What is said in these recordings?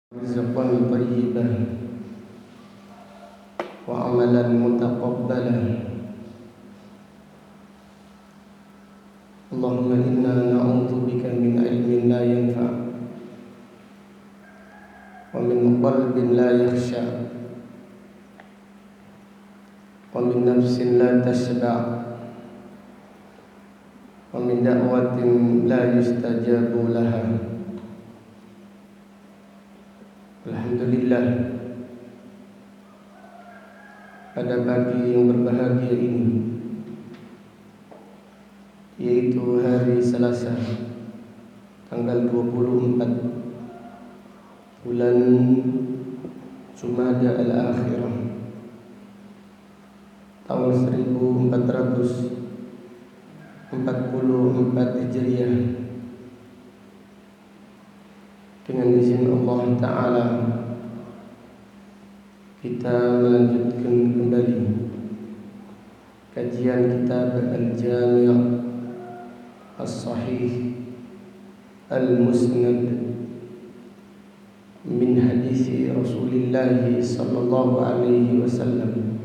رزقا طيبا وعملا متقبلا. اللهم إنا نعوذ بك من علم لا ينفع ومن قلب لا يخشع ومن نفس لا تشبع ومن دعوة لا يستجاب لها. Alhamdulillah, pada pagi yang berbahagia ini, yaitu hari Selasa tanggal 24 bulan Jumada al-Akhirah tahun 1444 Hijriah, dengan izin Allah Ta'ala kita melanjutkan kembali kajian kitab Al-Jami' As-Sahih Al-Musnad min hadisi Rasulullah sallallahu alaihi wasallam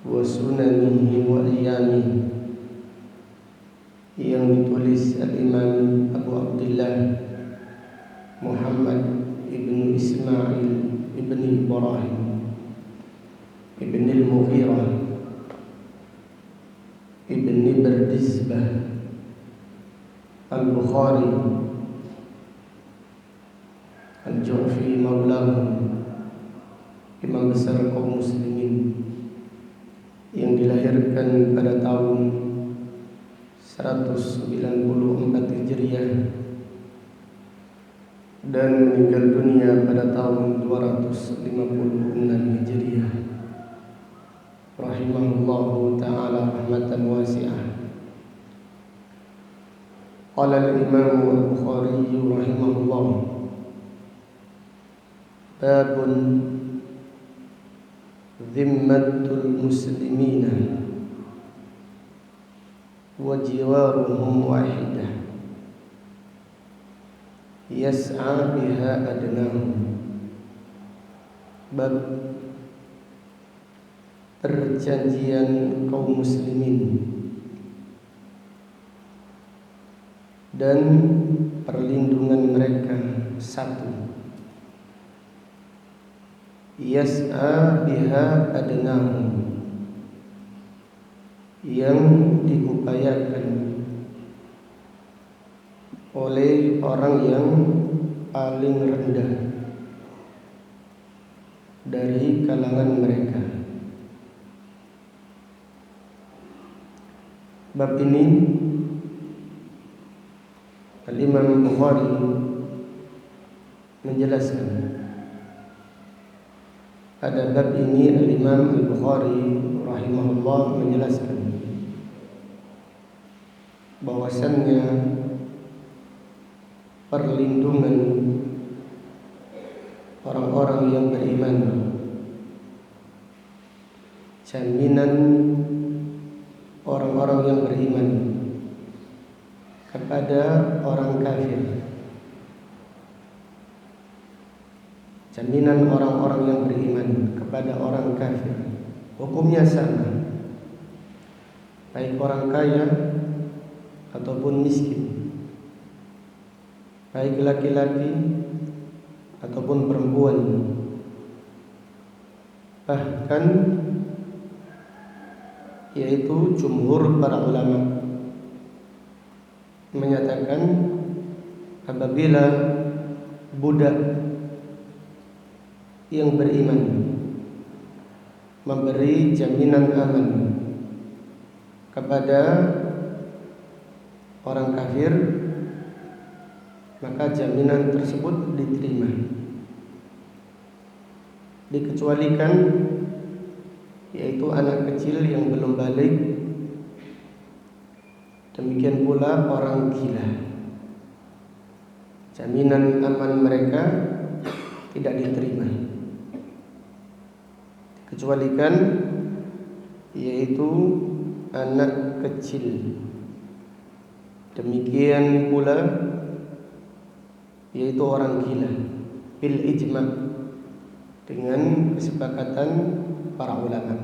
wa sunanihi wa ayyamihi, yang ditulis Al-Imam Abu Abdullah Muhammad ibn Ismail ibn Ibrahim ibn al-Mughirah ibn Bardizbah Al-Bukhari Al-Ju'fi maulahu, imam besar kaum muslimin yang dilahirkan pada tahun 194 Hijriah dan meninggal dunia pada tahun 256 Hijriah, rahimahullahu ta'ala rahmatan wasi'ah. Qala al-Imam al-Bukhari rahimahullah, babun dhimmatul muslimina wa jiwaruhum wahidah yas'a biha adnahum. Bab perjanjian kaum muslimin dan perlindungan mereka satu. Yas'a biha adnahum, yang diupayakan oleh orang yang paling rendah dari kalangan mereka. Bab ini Al-Imam Bukhari menjelaskan. Pada bab ini Al-Imam Al-Bukhari rahimahullah menjelaskan bahwasannya perlindungan orang-orang yang beriman, jaminan orang-orang yang beriman kepada orang kafir, jaminan orang-orang yang beriman kepada orang kafir, hukumnya sama, baik orang kaya ataupun miskin, baik laki-laki ataupun perempuan. Bahkan yaitu jumhur para ulama menyatakan apabila budak yang beriman memberi jaminan aman kepada orang kafir, maka jaminan tersebut diterima. Dikecualikan yaitu anak kecil yang belum balik, demikian pula orang gila. Jaminan aman mereka tidak diterima. Dikecualikan yaitu anak kecil. Demikian pula yaitu orang gila. bil ijma', dengan kesepakatan para ulama.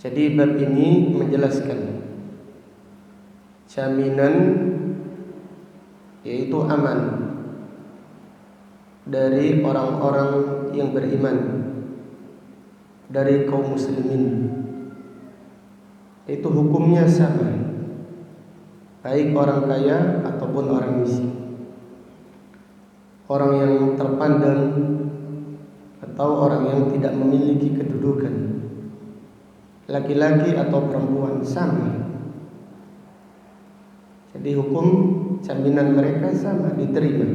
Jadi bab ini menjelaskan jaminan, yaitu aman dari orang-orang yang beriman dari kaum muslimin, itu hukumnya sama, baik orang kaya ataupun orang miskin, orang yang terpandang atau orang yang tidak memiliki kedudukan, laki-laki atau perempuan, sama. Jadi hukum jaminan mereka sama, diterima.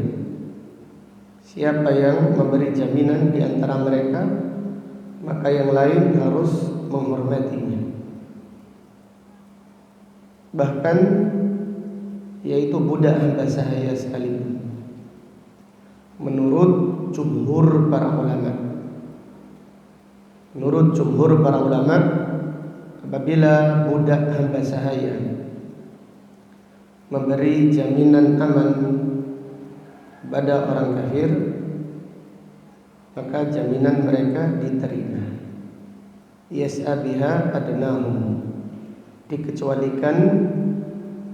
Siapa yang memberi jaminan di antara mereka, maka yang lain harus menghormatinya. Bahkan yaitu budak hamba sahaya sekalipun, menurut jumhur para ulama. Menurut jumhur para ulama, apabila budak hamba sahaya memberi jaminan aman pada orang kafir, maka jaminan mereka diterima. Yas'a biha adnahum, dikecualikan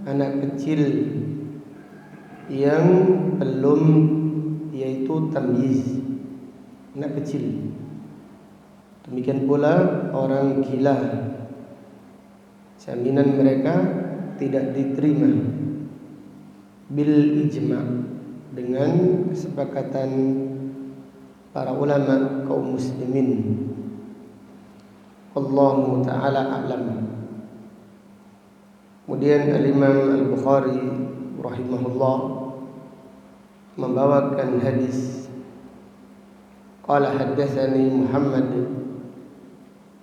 anak kecil yang belum, yaitu tamyiz, anak kecil. Demikian pula orang gila, jaminan mereka tidak diterima bil ijma', dengan kesepakatan para ulama kaum muslimin. Wallahu ta'ala a'lam. Kemudian Al-Imam Al-Bukhari rahimahullah membawakan hadis, qala haddatsani Muhammad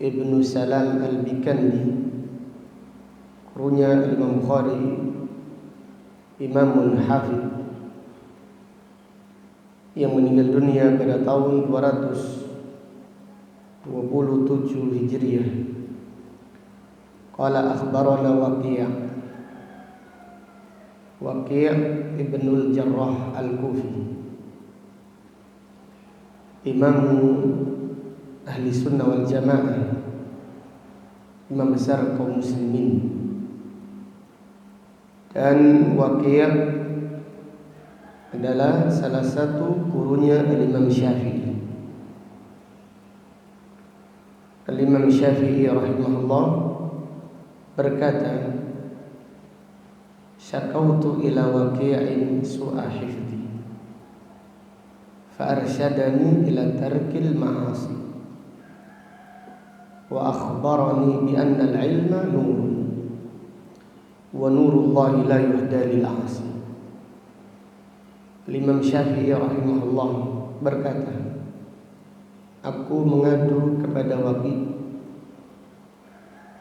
ibnu Salam Al-Bikandi. Gurunya Imam Bukhari, Imamun Hafidh, yang meninggal dunia pada tahun 227 Hijriah. Qala akhbarana Waqi' ibnul Jarrah Al-Kufi, Imam Ahli Sunnah wal Jamaah, imam besar kaum muslimin. Dan Waqi' adalah salah satu gurunya Al-Imam Syafi'i. Al-Imam Syafi'i rahimahullah berkata, syakautu ila Waqi'in su'a hifdi fa arsyadani ila tarkil ma'asi wa akhbarani bi anna al-ilma nurun wa nurullahi la yuhda lil 'asi. Imam Syafi'i rahimahullah berkata, aku mengadu kepada Waqi',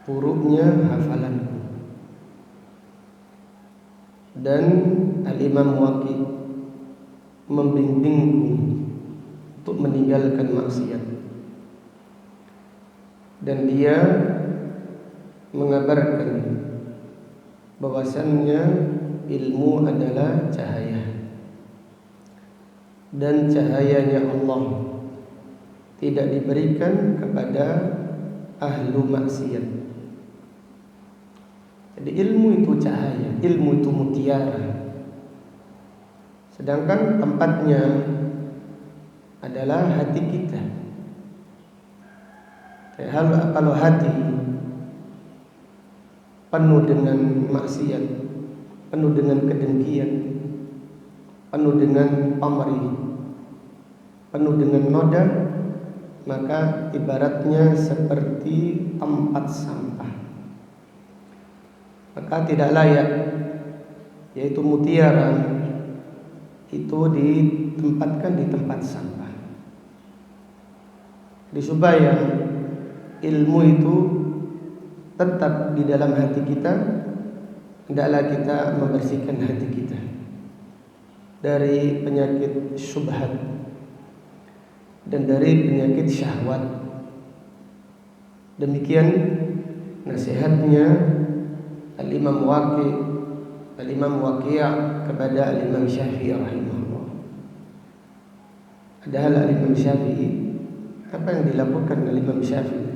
buruknya hafalanku, dan Al-Imam Waqi' membimbingku untuk meninggalkan maksiat, dan dia mengabarkan bahwasannya ilmu adalah cahaya, dan cahayanya Allah tidak diberikan kepada ahlu maksiat. Jadi ilmu itu cahaya, ilmu itu mutiara, sedangkan tempatnya adalah hati kita. Kalau hati penuh dengan maksiat, penuh dengan kedengkian, penuh dengan pamrih, penuh dengan noda, maka ibaratnya seperti tempat sampah, maka tidak layak, yaitu mutiara itu ditempatkan di tempat sampah. Jadi supaya ilmu itu tetap di dalam hati kita, hendaklah kita membersihkan hati kita dari penyakit syubhat dan dari penyakit syahwat. Demikian nasihatnya Al-Imam Waqi' kepada Al-Imam Syafi'i rahimahullah. Padahal Imam Syafi'i, apa yang dilakukan oleh Imam Syafi'i?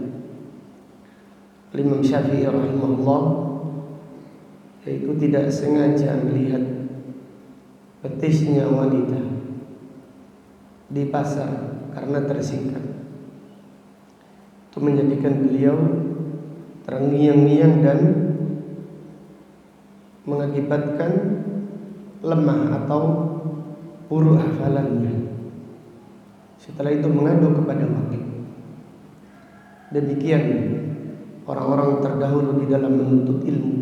Imam Syafi'i rahimahullah yaitu tidak sengaja melihat betisnya wanita di pasar karena tersingkap. Itu menjadikan beliau terngiang-ngiang dan mengakibatkan lemah atau buruk hafalannya. Setelah itu mengadu kepada wakil. Demikian orang-orang terdahulu di dalam menuntut ilmu.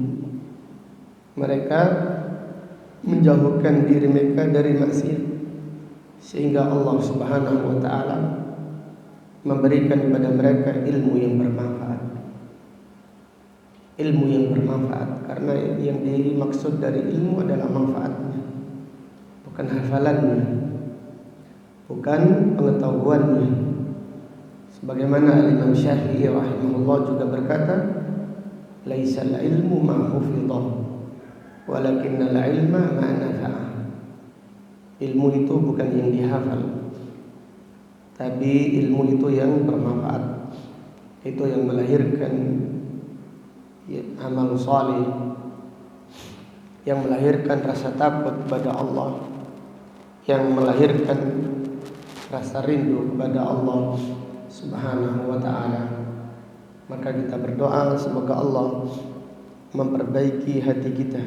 Mereka menjauhkan diri mereka dari maksiat, sehingga Allah Subhanahu wa taala memberikan kepada mereka ilmu yang bermanfaat. Ilmu yang bermanfaat, karena yang dimaksud dari ilmu adalah manfaatnya, bukan hafalannya, bukan pengetahuannya. Sebagaimana Imam Syafi'i rahimahullah juga berkata, "Laisal ilmu ma hufidhah, walakinnal ilma ma nafa'ah." Ilmu itu bukan yang dihafal, tapi ilmu itu yang bermanfaat. Itu yang melahirkan amal saleh, yang melahirkan rasa takut kepada Allah, yang melahirkan rasa rindu kepada Allah Subhanahu wa ta'ala. Maka kita berdoa semoga Allah memperbaiki hati kita,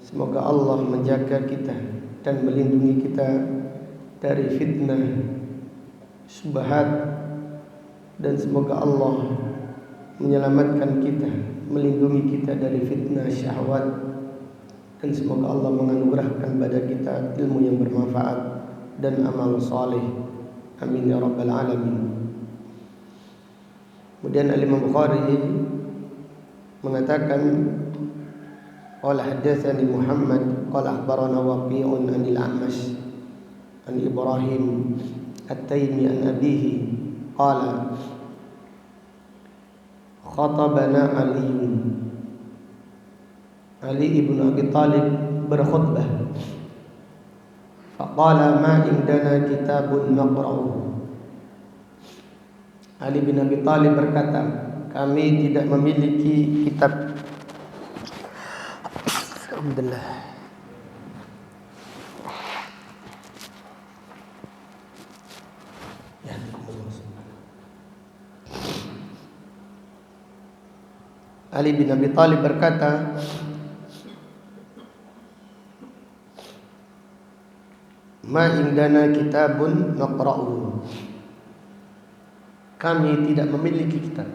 semoga Allah menjaga kita dan melindungi kita dari fitnah, syubhat, dan semoga Allah menyelamatkan kita, melindungi kita dari fitnah syahwat, dan semoga Allah menganugerahkan pada kita ilmu yang bermanfaat dan amal saleh. Amin ya rabbal alamin. Kemudian Imam Bukhari mengatakan, qala haddatsani Muhammad qala akhbarana Waqi'un anil A'mash an Ibrahim at-Taymi an abihi qala khatabana Ali ibn Abi Talib berkhutbah, faqala ma indana kitabun naqra'uhu. Ali bin Abi Talib berkata, kami tidak memiliki kitab. Alhamdulillah. Ali bin Abi Talib berkata, ma indana kitabun naqra'uhu. Kami tidak memiliki kitab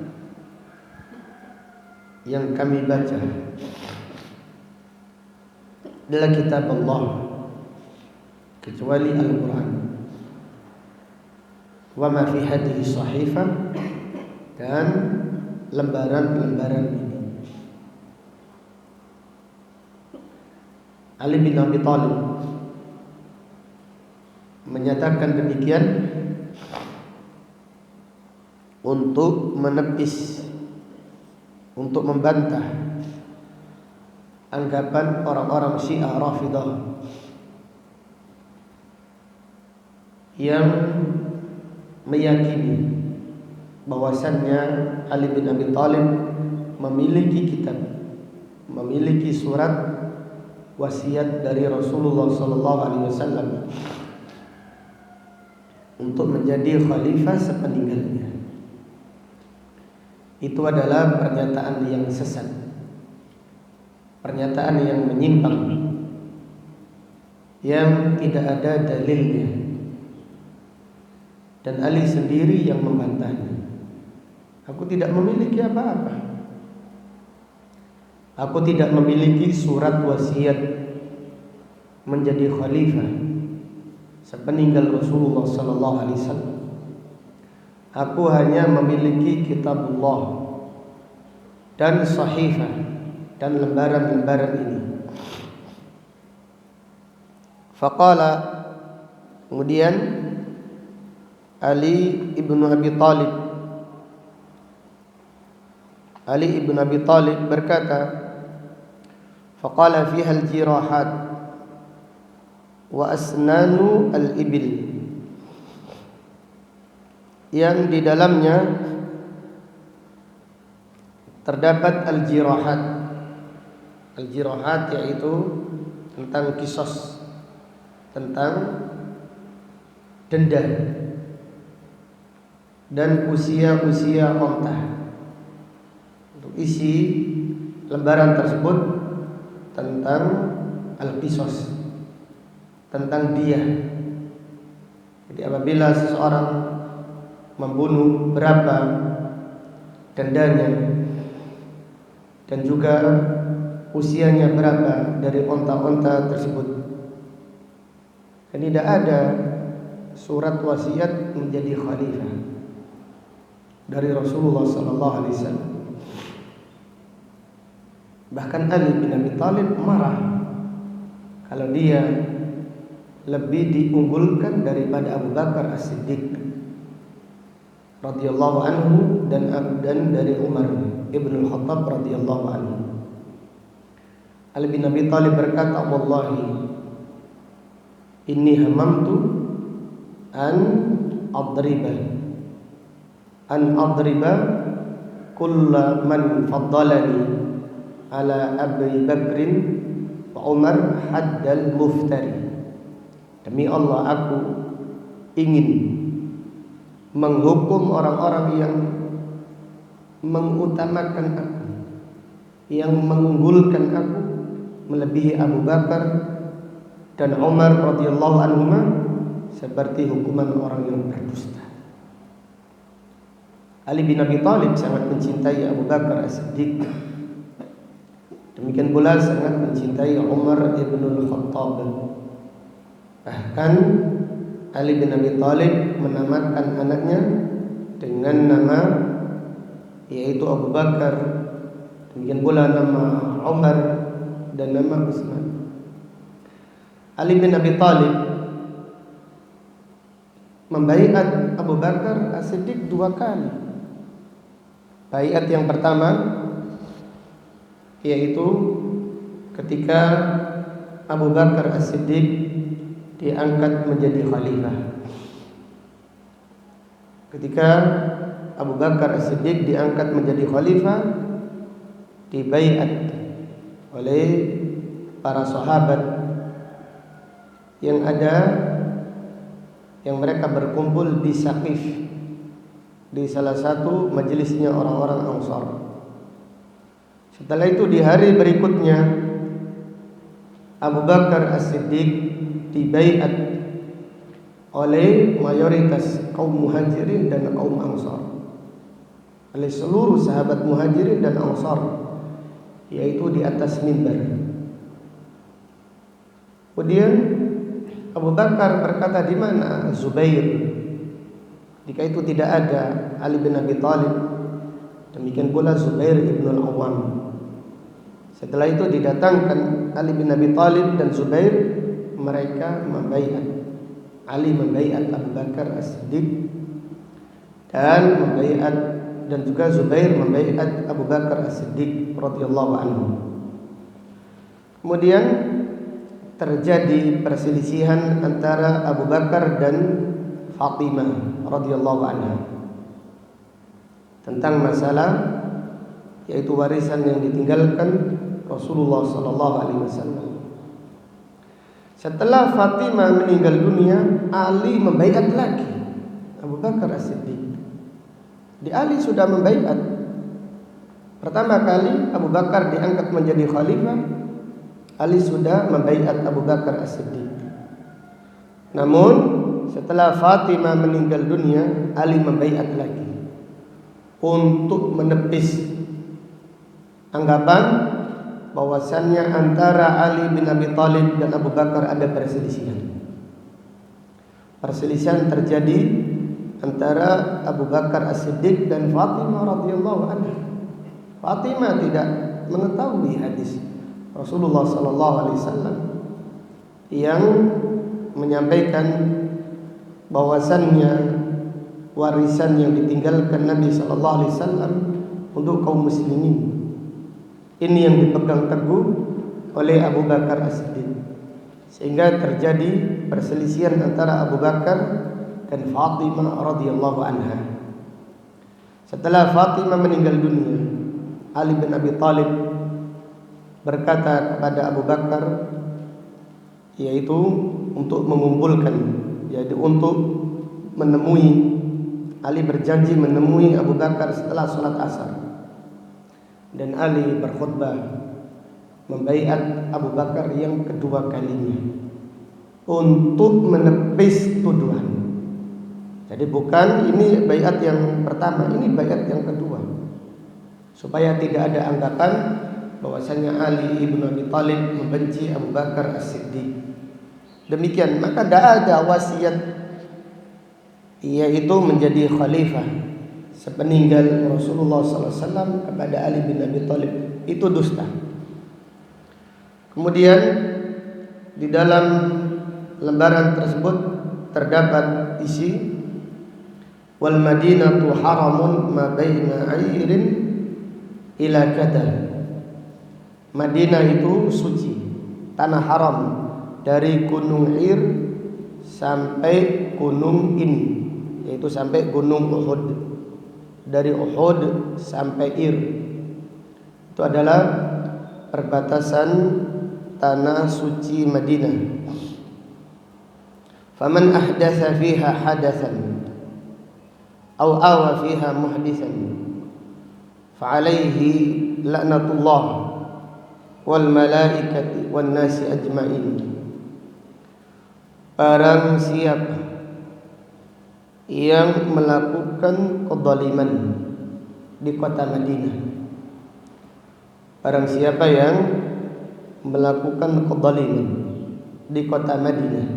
yang kami baca adalah kitab Allah kecuali Al-Quran. Wa ma fi hadhihi sahifah, dan lembaran-lembaran ini. Ali bin Abi Thalib menyatakan demikian untuk menepis, untuk membantah anggapan orang-orang Syiah Rafidah yang meyakini bahwasannya Ali bin Abi Thalib memiliki kitab, memiliki surat wasiat dari Rasulullah SAW untuk menjadi khalifah sepeninggalnya. Itu adalah pernyataan yang sesat, pernyataan yang menyimpang, yang tidak ada dalilnya, dan Ali sendiri yang membantahnya. Aku tidak memiliki apa-apa. Aku tidak memiliki surat wasiat menjadi khalifah sepeninggal Rasulullah SAW. Aku hanya memiliki kitabullah dan sahifah dan lembaran-lembaran ini. Faqala, kemudian Ali ibn Abi Talib berkata, faqala fiha al-jirahat wa asnanu al-ibil. yang di dalamnya terdapat al-jirahat. Al-jirahat yaitu tentang kisos, tentang denda dan usia-usia onta. Untuk isi lembaran tersebut tentang al-qisos, tentang dia. Jadi apabila seseorang membunuh, berapa dendanya, dan juga usianya berapa dari onta-onta tersebut. Dan tidak ada surat wasiat menjadi khalifah dari Rasulullah SAW. Bahkan Ali bin Abi Thalib marah kalau dia lebih diunggulkan daripada Abu Bakar As-Siddiq radhiyallahu anhu dan dari Umar ibn Khattab radhiyallahu anhu. Ali bin Abi Thalib berkata, "Wallahi inni hamamtu an adriba kulla man faddalani ala Abi Bakrin wa Umar haddal muftari." Demi Allah, aku ingin menghukum orang-orang yang mengutamakan aku, yang mengunggulkan aku melebihi Abu Bakar dan Umar radhiyallahu anhuma, seperti hukuman orang yang berdusta. Ali bin Abi Thalib sangat mencintai Abu Bakar As-Siddiq. Demikian pula sangat mencintai Umar ibn Khattab. Bahkan Ali bin Abi Thalib menamakan anaknya dengan nama yaitu Abu Bakar. Demikian pula nama Umar dan nama Utsman. Ali bin Abi Thalib membaiat Abu Bakar As-Siddiq 2 kali. Baiat yang pertama yaitu ketika Abu Bakar As-Siddiq diangkat menjadi khalifah. Ketika Abu Bakar As-Siddiq diangkat menjadi khalifah, dibaiat oleh para sahabat yang mereka berkumpul di Saqif, di salah satu majelisnya orang-orang Ansar. Setelah itu di hari berikutnya Abu Bakar As-Siddiq dibaiat oleh mayoritas kaum Muhajirin dan kaum Ansar, oleh seluruh sahabat Muhajirin dan Ansar, yaitu di atas mimbar. Kemudian Abu Bakar berkata, "Di mana Zubair?" Jika itu tidak ada Ali bin Abi Thalib, demikian pula Zubair ibn al-Awwam. Setelah itu didatangkan Ali bin Abi Thalib dan Zubair, mereka membaiat. Ali membaiat Abu Bakar As-Siddiq dan juga Zubair membaiat Abu Bakar As-Siddiq radhiyallahu anhu. Kemudian terjadi perselisihan antara Abu Bakar dan Fatimah radhiyallahu anha tentang masalah yaitu warisan yang ditinggalkan Rasulullah sallallahu alaihi wasallam. Setelah Fatimah meninggal dunia, Ali membaiat lagi Abu Bakar As-Siddiq. Di Ali sudah membaiat. Pertama kali Abu Bakar diangkat menjadi khalifah, Ali sudah membaiat Abu Bakar As-Siddiq. Namun setelah Fatimah meninggal dunia, Ali membaiat lagi untuk menepis anggapan bahwasannya antara Ali bin Abi Thalib dan Abu Bakar ada perselisihan. Perselisihan terjadi antara Abu Bakar As-Siddiq dan Fatimah radhiyallahu anha. Fatimah tidak mengetahui hadis Rasulullah sallallahu alaihi wasallam yang menyampaikan bahwasannya warisan yang ditinggalkan Nabi sallallahu alaihi wasallam untuk kaum muslimin ini yang dipegang teguh oleh Abu Bakar As-Siddiq, sehingga terjadi perselisihan antara Abu Bakar dan Fatimah radhiyallahu anha. Setelah Fatimah meninggal dunia, Ali bin Abi Thalib berkata kepada Abu Bakar, yaitu untuk mengumpulkan, yaitu untuk menemui, Ali berjanji menemui Abu Bakar setelah sholat asar. Dan Ali berkhutbah membaiat Abu Bakar yang kedua kalinya untuk menepis tuduhan. Jadi bukan ini baiat yang pertama, ini baiat yang kedua, supaya tidak ada anggapan bahwasanya Ali ibn Abi Thalib membenci Abu Bakar As-Siddiq. Demikian, maka tidak ada wasiat yaitu menjadi khalifah sepeninggal Rasulullah SAW kepada Ali bin Abi Thalib. Itu dusta. Kemudian di dalam lembaran tersebut terdapat isi, wal Madinatu haramun ma baina airin ila kada. Madinah itu suci, tanah haram dari Gunung Ir sampai gunung ini, yaitu sampai gunung Uhud. Dari Uhud sampai Ir itu adalah perbatasan tanah suci Madinah. Faman ahdatsa fiha hadatsan aw awa fiha muhditsan fa alaihi laknatullah wal malaikati wan nasi ajmain. Barang siapa yang melakukan kezaliman di kota Madinah, barang siapa yang melakukan kezaliman di kota Madinah,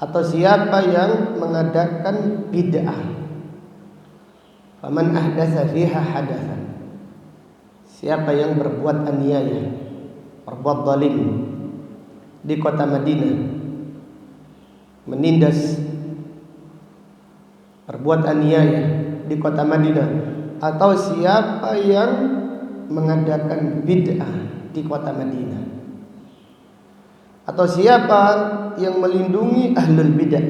atau siapa yang mengadakan bid'ah, faman ahdatsa fiha hadatsan, siapa yang berbuat aniaya, berbuat zalim di kota Madinah, menindas, berbuat aniaya di kota Madinah, atau siapa yang mengadakan bid'ah di kota Madinah, atau siapa yang melindungi ahlul bidah,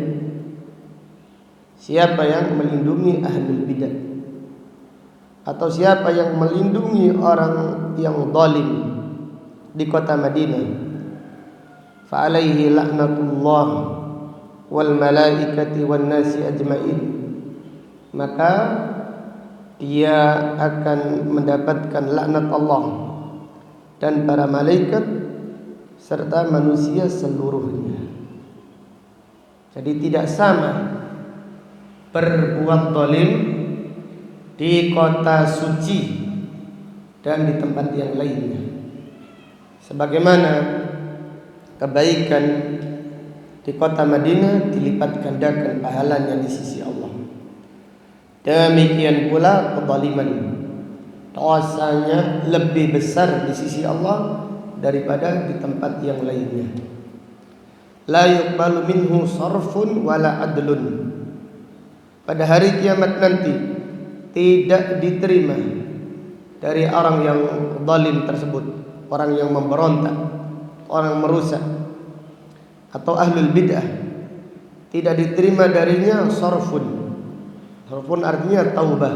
siapa yang melindungi ahlul bidah, atau siapa yang melindungi orang yang zalim di kota Madinah, fa alaihi laknatullah wal malaikati wan nasi ajmain, maka dia akan mendapatkan laknat Allah dan para malaikat serta manusia seluruhnya. Jadi tidak sama berbuat zalim di kota suci dan di tempat yang lainnya. Sebagaimana kebaikan di kota Madinah dilipat gandakan pahalanya di sisi Allah, demikian pula kezaliman dosanya lebih besar di sisi Allah daripada di tempat yang lainnya. La yuqbalu minhu sarfun wala adlun. Pada hari kiamat nanti tidak diterima dari orang yang zalim tersebut, orang yang memberontak, orang yang merusak, atau ahlul bid'ah, tidak diterima darinya sarfun. Sarfun artinya taubah,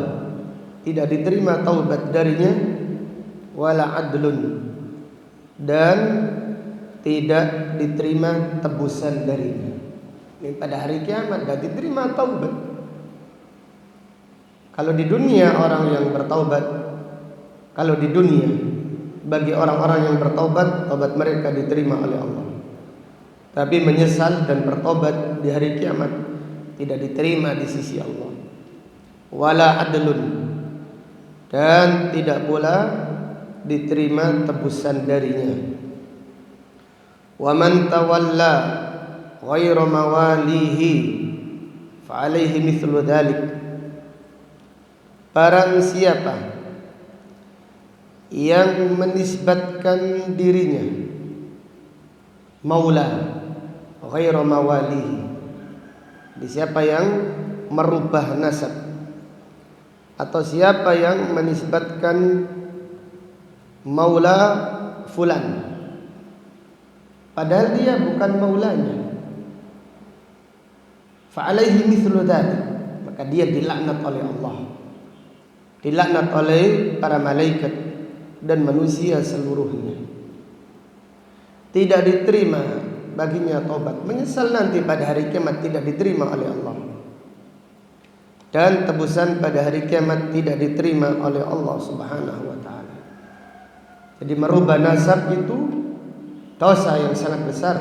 tidak diterima taubat darinya, wala adlun, dan tidak diterima tebusan darinya. Ini pada hari kiamat tidak diterima taubat. Kalau di dunia orang yang bertaubat, kalau di dunia bagi orang-orang yang bertaubat, taubat mereka diterima oleh Allah. Tapi menyesal dan bertobat di hari kiamat tidak diterima di sisi Allah. Wala adlun, dan tidak pula diterima tebusan darinya. Wa man tawalla ghairu mawalihi fa alaihi mithlu dzalik. Barang siapa yang menisbatkan dirinya maula ghairu mawalihi, siapa yang merubah nasab, atau siapa yang menisbatkan maula fulan padahal dia bukan maulanya, Fa'alaihi mithlu dzalik, maka dia dilaknat oleh Allah, dilaknat oleh para malaikat dan manusia seluruhnya. Tidak diterima baginya taubat, menyesal nanti pada hari kiamat tidak diterima oleh Allah. Dan tebusan pada hari kiamat tidak diterima oleh Allah Subhanahu wa taala. Jadi merubah nasab itu dosa yang sangat besar.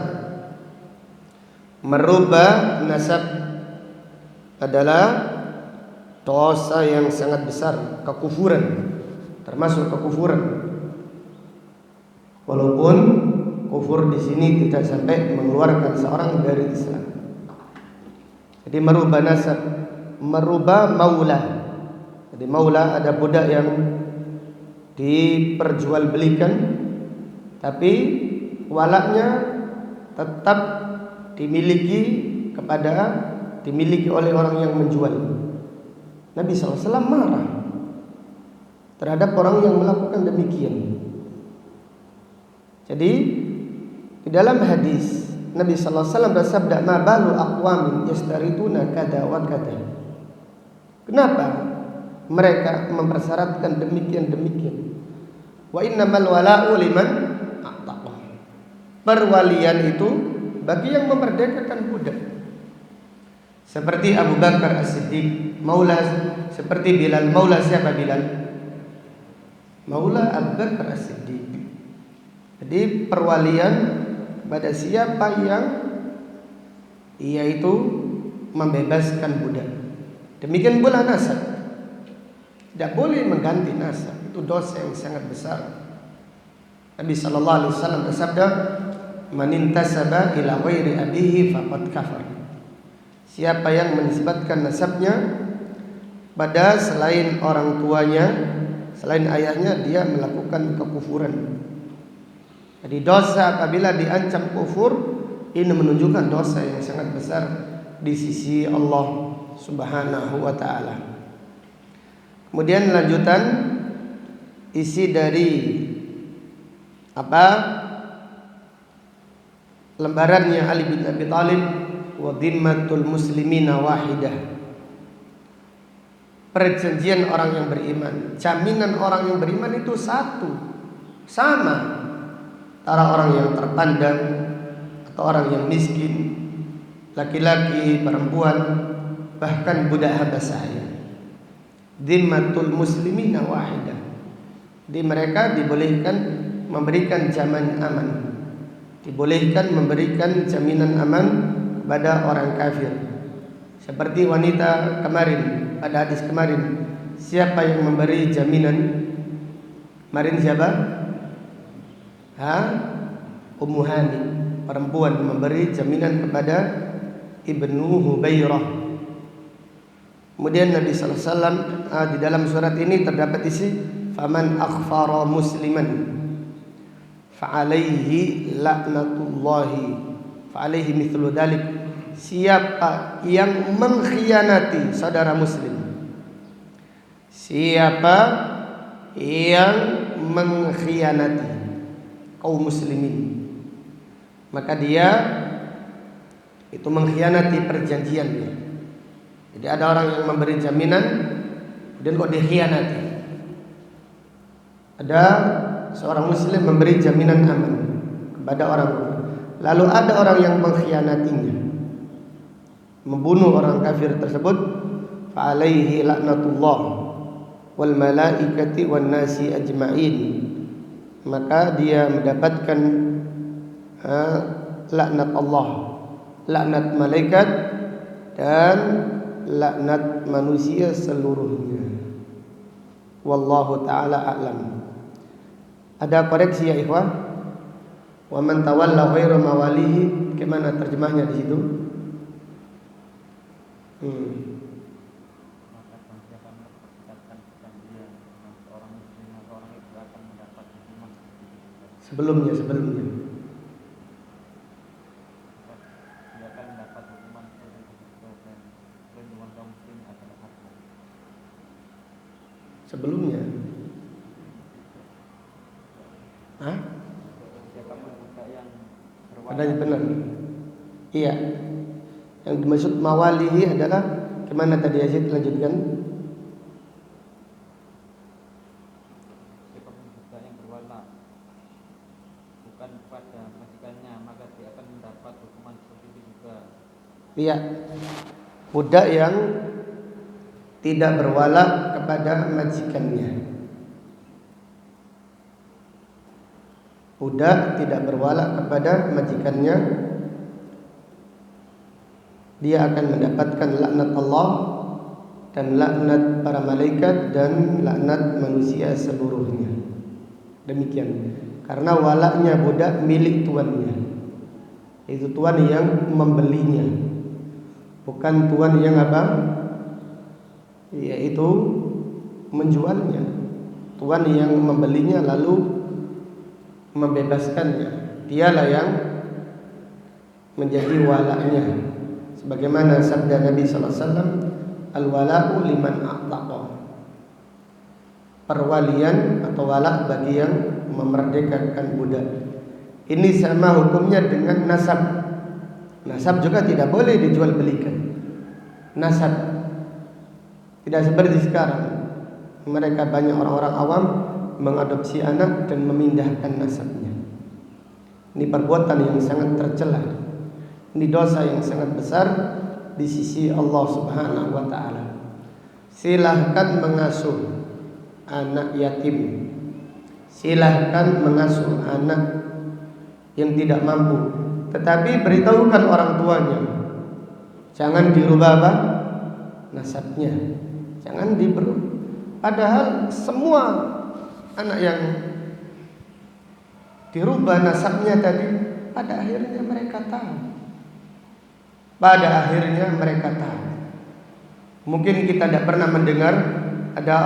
Merubah nasab adalah dosa yang sangat besar, kekufuran, termasuk kekufuran. Walaupun kufur di sini tidak sampai mengeluarkan seorang dari Islam. Jadi merubah nasab, merubah maula. Jadi maula ada budak yang diperjualbelikan, tapi walaknya tetap dimiliki oleh orang yang menjual. Nabi SAW marah terhadap orang yang melakukan demikian. Jadi di dalam hadis Nabi SAW bersabda, "Ma balu aqwamin yastarituna kada wa kada." Kenapa mereka mempersyaratkan demikian? Wa innamal wala'u liman a'taqa. Perwalian itu bagi yang memerdekakan budak. Seperti Abu Bakar As-Siddiq, maula seperti Bilal. Maula siapa Bilal? Maula Abu Bakar As-Siddiq. Jadi perwalian pada siapa yang ia itu membebaskan budak. Demikian pula nasab. Tidak boleh mengganti nasab, itu dosa yang sangat besar. Nabi sallallahu alaihi wasallam bersabda, "Man intasaba ila ghairi abihi faqad kafar." Siapa yang menisbatkan nasabnya pada selain orang tuanya, selain ayahnya, dia melakukan kekufuran. Jadi dosa apabila diancam kufur, ini menunjukkan dosa yang sangat besar di sisi Allah Subhanahu wa taala. Kemudian lanjutan isi dari lembarannya Ali bin Abi Thalib, wa dhimmatul muslimina wahidah. Perjanjian orang yang beriman, jaminan orang yang beriman itu satu, sama. Antara orang yang terpandang atau orang yang miskin, laki-laki, perempuan, bahkan budak habasaya. Dhimmatul muslimina wahidah. Di mereka dibolehkan memberikan jaminan aman, dibolehkan memberikan jaminan aman kepada orang kafir. Seperti wanita kemarin, pada hadis kemarin, siapa yang memberi jaminan? Kemarin siapa? Ummu Hani, perempuan memberi jaminan kepada Ibnu Hubairah. Kemudian Nabi sallallahu alaihi wasallam di dalam surat ini terdapat isi faman akhfara musliman fa'alaihi laknatullahi fa'alaihi mithlu dzalik. Siapa yang mengkhianati saudara muslim, siapa yang mengkhianati kaum muslimin, maka dia itu mengkhianati perjanjiannya. Jadi ada orang yang memberi jaminan dan kok dikhianati. Ada seorang muslim memberi jaminan aman kepada orang, lalu ada orang yang mengkhianatinya, membunuh orang kafir tersebut, fa alaihi laknatullah wal malaikati wan nasi ajma'in. Maka dia mendapatkan laknat Allah, laknat malaikat, dan laknat manusia seluruhnya. Wallahu ta'ala a'lam. Ada koreksi ya ikhwah? Wa man tawalla ghairu mawalihi, gimana terjemahnya di situ? Sebelumnya adanya benar. Iya. Yang dimaksud mawalihi adalah kemana tadi Yazid, lanjutkan? Budak yang berwala bukan kepada majikannya, maka dia akan mendapat hukuman seperti itu juga. Iya, budak yang tidak berwala kepada majikannya. Budak tidak berwala kepada majikannya, dia akan mendapatkan laknat Allah dan laknat para malaikat dan laknat manusia seluruhnya. Demikian. Karena walaknya budak milik tuannya. Itu tuan yang membelinya. Bukan tuan yang apa? Yaitu menjualnya. Tuan yang membelinya lalu membebaskannya. Dialah yang menjadi walaknya. Sebagaimana sabda Nabi sallallahu alaihi wasallam, al-wala'u liman a'taqa. Perwalian atau walak bagi yang memerdekakan budak. Ini sama hukumnya dengan nasab. Nasab juga tidak boleh dijual belikan. Nasab tidak seperti sekarang. Mereka banyak orang-orang awam mengadopsi anak dan memindahkan nasabnya. Ini perbuatan yang sangat tercela. Ini dosa yang sangat besar di sisi Allah Subhanahu wa taala. Silahkan mengasuh anak yatim. Silahkan mengasuh anak yang tidak mampu, tetapi beritahukan orang tuanya. Jangan dirubah apa? Nasabnya. Jangan diberubah. Padahal semua anak yang dirubah nasabnya tadi pada akhirnya mereka tahu. Pada akhirnya mereka tahu. Mungkin kita tidak pernah mendengar ada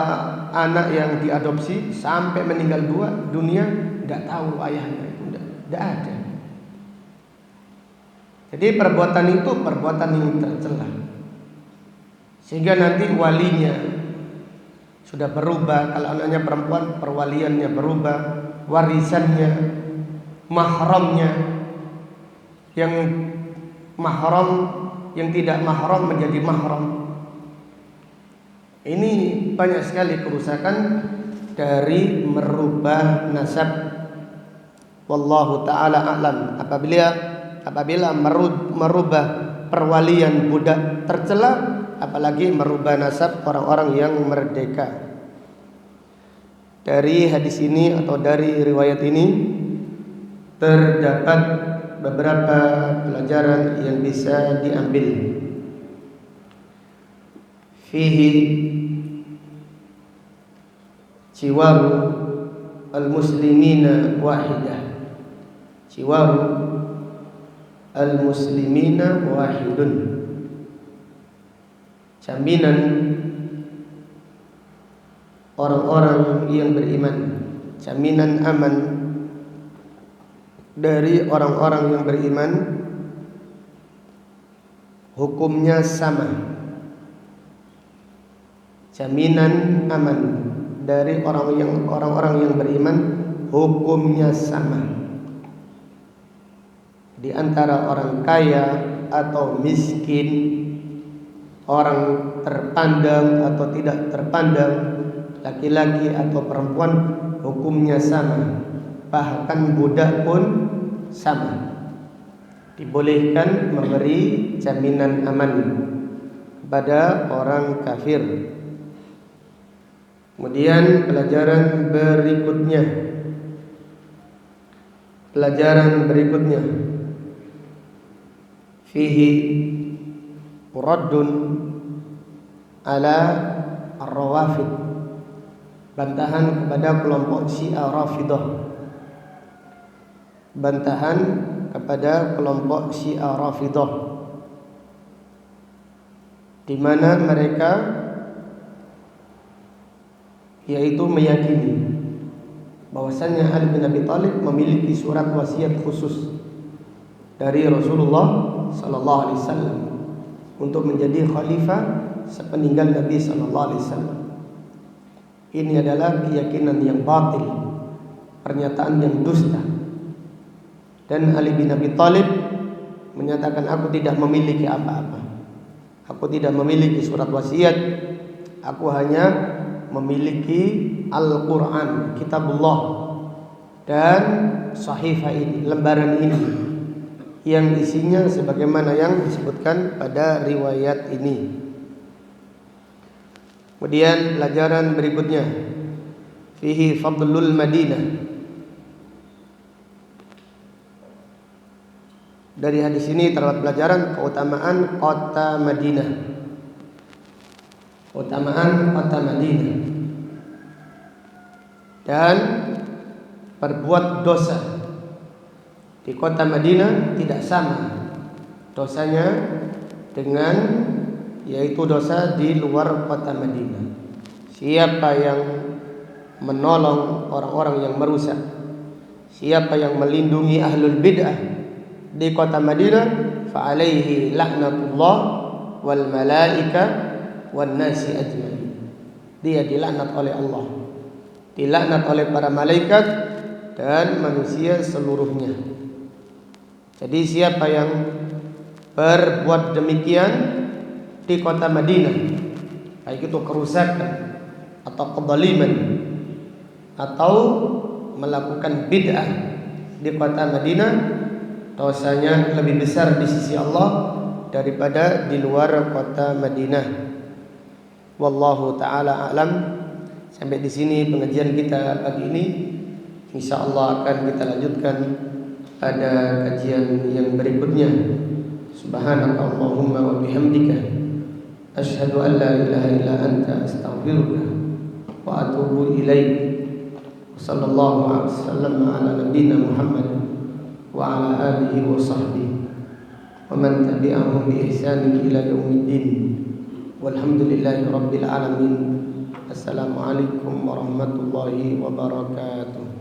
anak yang diadopsi sampai meninggal dunia tidak tahu ayahnya itu, tidak ada. Jadi perbuatan itu perbuatan yang tercela. Sehingga nanti walinya sudah berubah. Kalau anaknya perempuan, perwaliannya berubah, warisannya, mahramnya, yang mahram, yang tidak mahram menjadi mahram. Ini banyak sekali kerusakan dari merubah nasab. Wallahu ta'ala a'lam. Apabila merubah perwalian budak tercela, apalagi merubah nasab orang-orang yang merdeka. Dari hadis ini atau dari riwayat ini terdapat beberapa pelajaran yang bisa diambil. Fihi jiwaru al-muslimina wahidah. Jiwaru al-muslimina wahidun. Jaminan orang-orang yang beriman, jaminan aman dari orang-orang yang beriman, hukumnya sama. Jaminan aman dari orang-orang yang beriman, hukumnya sama. Di antara orang kaya atau miskin, orang terpandang atau tidak terpandang, laki-laki atau perempuan, hukumnya sama. Bahkan budak pun sama. Dibolehkan memberi jaminan aman kepada orang kafir. Kemudian pelajaran berikutnya fihi raddun ala ar-rawafid, bantahan kepada kelompok Syiah Rafidah. Bantahan kepada kelompok Syiah Rafidah, di mana mereka yaitu meyakini bahwasannya Ali bin Abi Thalib memiliki surat wasiat khusus dari Rasulullah sallallahu alaihi wasallam untuk menjadi khalifah sepeninggal Nabi sallallahu alaihi wasallam. Ini adalah keyakinan yang batil, pernyataan yang dusta. Dan Ali bin Abi Thalib menyatakan aku tidak memiliki apa-apa. Aku tidak memiliki surat wasiat. Aku hanya memiliki Al-Quran, Kitabullah, dan Sahifah ini, lembaran ini, yang isinya sebagaimana yang disebutkan pada riwayat ini. Kemudian pelajaran berikutnya, fihi fadlul Madinah. Dari hadis ini terdapat pelajaran keutamaan kota Madinah. Keutamaan kota Madinah. Dan berbuat dosa di kota Madinah tidak sama dosanya dengan yaitu dosa di luar kota Madinah. Siapa yang menolong orang-orang yang merusak, siapa yang melindungi ahlul bid'ah di kota Madinah, fa alaihi laknatullah wal malaika wan nasi ajmain. Dia dilaknat oleh Allah, dilaknat oleh para malaikat dan manusia seluruhnya. Jadi siapa yang berbuat demikian di kota Madinah, baik itu kerusakan atau kezaliman atau melakukan bid'ah di kota Madinah, dosanya lebih besar di sisi Allah daripada di luar kota Madinah. Wallahu taala a'lam. Sampai di sini pengajian kita pagi ini. Insyaallah akan kita lanjutkan pada kajian yang berikutnya. Subhanakallahumma wa bihamdika asyhadu an la ilaha illa anta astaghfiruka wa atubu ilaik. Sallallahu alaihi wasallam ala nabiyyina Muhammad wa ala alihi wa sahbihi wa man tabi'ahum bi ihsan ila yaumiddin. Walhamdulillahi rabbil alamin. Assalamualaikum warahmatullahi wabarakatuh.